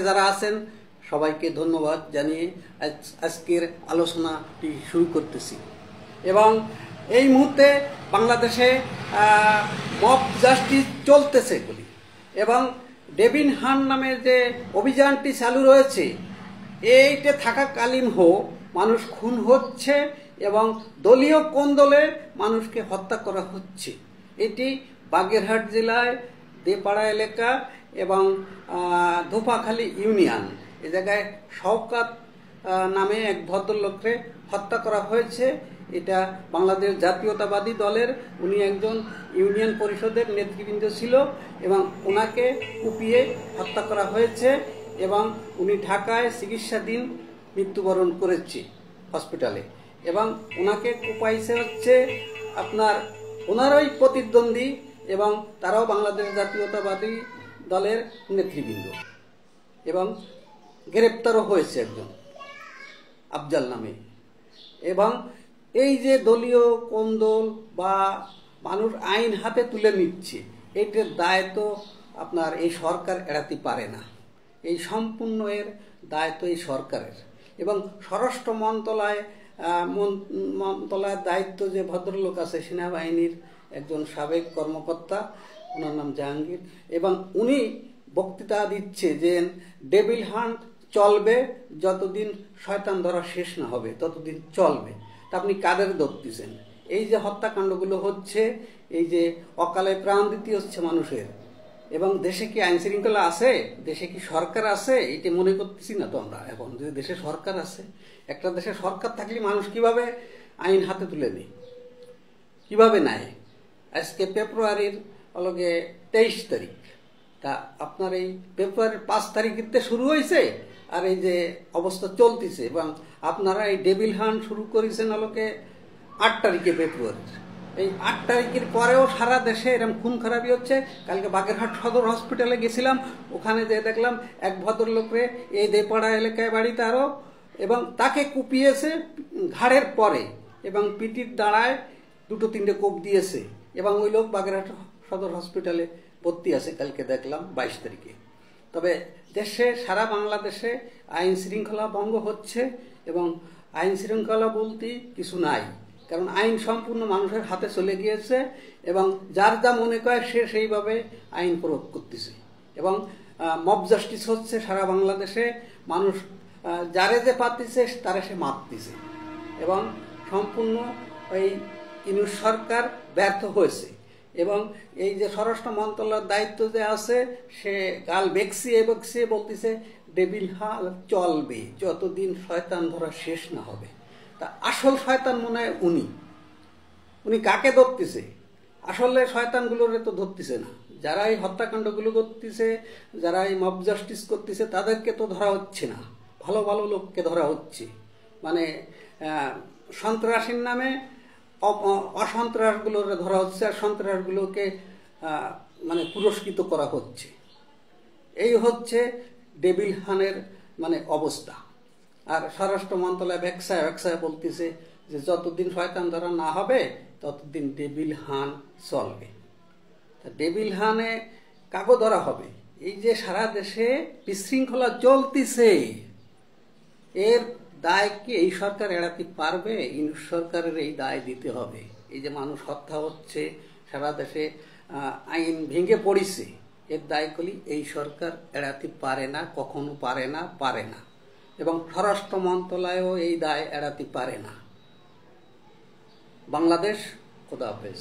যারা আছেন সবাইকে ধন্যবাদ জানিয়ে আজকের আলোচনাটি শুরু করতেছি। এবং এই মুহূর্তে বাংলাদেশে মব জাস্টিস চলতেছে বলি, এবং ডেভিন হান নামের যে অভিযানটি চালু রয়েছে, এইটা থাকাকালীন মানুষ খুন হচ্ছে এবং দলীয় কোন্দলে মানুষকে হত্যা করা হচ্ছে। এটি বাগেরহাট জেলায় দেপাড়া এলাকা এবং ধোপাখালী ইউনিয়ন, এ জায়গায় শওকাত নামে এক ভদ্রলোককে হত্যা করা হয়েছে। এটা বাংলাদেশ জাতীয়তাবাদী দলের, উনি একজন ইউনিয়ন পরিষদের নেতৃবৃন্দ ছিল এবং ওনাকে কুপিয়ে হত্যা করা হয়েছে এবং উনি ঢাকায় চিকিৎসাধীন মৃত্যুবরণ করেছে হসপিটালে। এবং ওনাকে কুপাইছে হচ্ছে আপনার ওনারই প্রতিদ্বন্দ্বী এবং তারাও বাংলাদেশ জাতীয়তাবাদী দলের নেতৃবৃন্দ, এবং গ্রেপ্তারও হয়েছে একজন আফজাল নামে। এবং এই যে দলীয় কোন্দল বা মানুষ আইন হাতে তুলে নিচ্ছে, এইটার দায় তো আপনার এই সরকার এড়াতে পারে না। এই সম্পূর্ণ এর দায় তো এই সরকারের। এবং স্বরাষ্ট্র মন্ত্রণালয়ের দায়িত্ব যে ভদ্রলোক আছে, সেনাবাহিনীর একজন সাবেক কর্মকর্তা, ওনার নাম জাহাঙ্গীর, এবং উনি বক্তৃতা দিচ্ছে যে ডেভিল হান্ট চলবে, যতদিন শয়তান ধরা শেষ না হবে ততদিন চলবে। তা আপনি কাদের ধরতেছেন? এই যে হত্যাকাণ্ডগুলো হচ্ছে, এই যে অকালে প্রাণ দিতে হচ্ছে মানুষের, এবং দেশে কি আইন শৃঙ্খলা আছে? দেশে কি সরকার আছে? এটা মনে করতেছি না তো আমরা। এখন যদি দেশে সরকার আছে, একটা দেশে সরকার থাকলে মানুষ কিভাবে আইন হাতে তুলে নেয়, কিভাবে নেয়? আজকে ফেব্রুয়ারির 23 তারিখ, তা আপনার এই ফেব্রুয়ারির 5 তারিখে শুরু হয়েছে, আর এই যে অবস্থা চলতেছে, এবং আপনারা এই ডেভিল হান্ট শুরু করেছেন 8 তারিখে ফেব্রুয়ারির। এই 8 তারিখের পরেও সারা দেশে এরকম খুন খারাপি হচ্ছে। কালকে বাগেরহাট সদর হসপিটালে গেছিলাম, ওখানে যে দেখলাম এক ভদ্রলোকরে এই দেপাড়া এলাকায় বাড়ি তারও, এবং তাকে কুপিয়েছে ঘাড়ের পরে এবং পিটির দাঁড়ায় 2-3টে কোপ দিয়েছে, এবং ওই লোক বাগেরহাট সদর হসপিটালে ভর্তি আছে কালকে দেখলাম 22 তারিখে। তবে দেশে সারা বাংলাদেশে আইন শৃঙ্খলা ভঙ্গ হচ্ছে, এবং আইন শৃঙ্খলা বলতে কিছু নাই, কারণ আইন সম্পূর্ণ মানুষের হাতে চলে গিয়েছে, এবং যার যা মনে করে সে সেইভাবে আইন প্রয়োগ করতেছে। এবং মব জাস্টিস হচ্ছে সারা বাংলাদেশে, মানুষ যারে যে পাতিছে তারে সে মারতেছে, এবং সম্পূর্ণ ওই ইউনূস সরকার ব্যর্থ হয়েছে। এবং এই যে স্বরাষ্ট্র মন্ত্রণালয়ের দায়িত্ব যে আছে, সে গাল বেক্সিয়ে বলতেছে ডেভিল হান্ট চলবে যতদিন শয়তান ধরা শেষ না হবে। তা আসল শয়তান মনে হয় উনি কাকে ধরতেছে? আসলে শয়তানগুলোরে তো ধরতেছে না। যারা এই হত্যাকাণ্ডগুলো করতেছে, যারা এই মব জাস্টিস করতেছে, তাদেরকে তো ধরা হচ্ছে না, ভালো ভালো লোককে ধরা হচ্ছে। মানে সন্ত্রাসীর নামে অসন্ত্রাসগুলোরে ধরা হচ্ছে, আর সন্ত্রাসগুলোকে মানে পুরস্কৃত করা হচ্ছে। এই হচ্ছে ডেভিল হানের মানে অবস্থা। আর স্বরাষ্ট্র মন্ত্রণালয় ভ্যাকসায় বলতেছে যে যতদিন শয়তান ধরা না হবে ততদিন ডেভিল হান চলবে। তা ডেভিল হানে কাগো ধরা হবে? এই যে সারা দেশে বিশৃঙ্খলা চলতেছে, এর দায় কি এই সরকার এড়াতে পারবে? ইউনূস সরকারের এই দায় দিতে হবে। এই যে মানুষ হত্যা হচ্ছে, সারা দেশে আইন ভেঙে পড়িছে, এর দায়গুলি এই সরকার এড়াতে পারে না, কখনো পারে না। এবং স্বরাষ্ট্র মন্ত্রণালয়ও এই দায় এড়াতে পারে না। বাংলাদেশ, খোদা হাফেজ।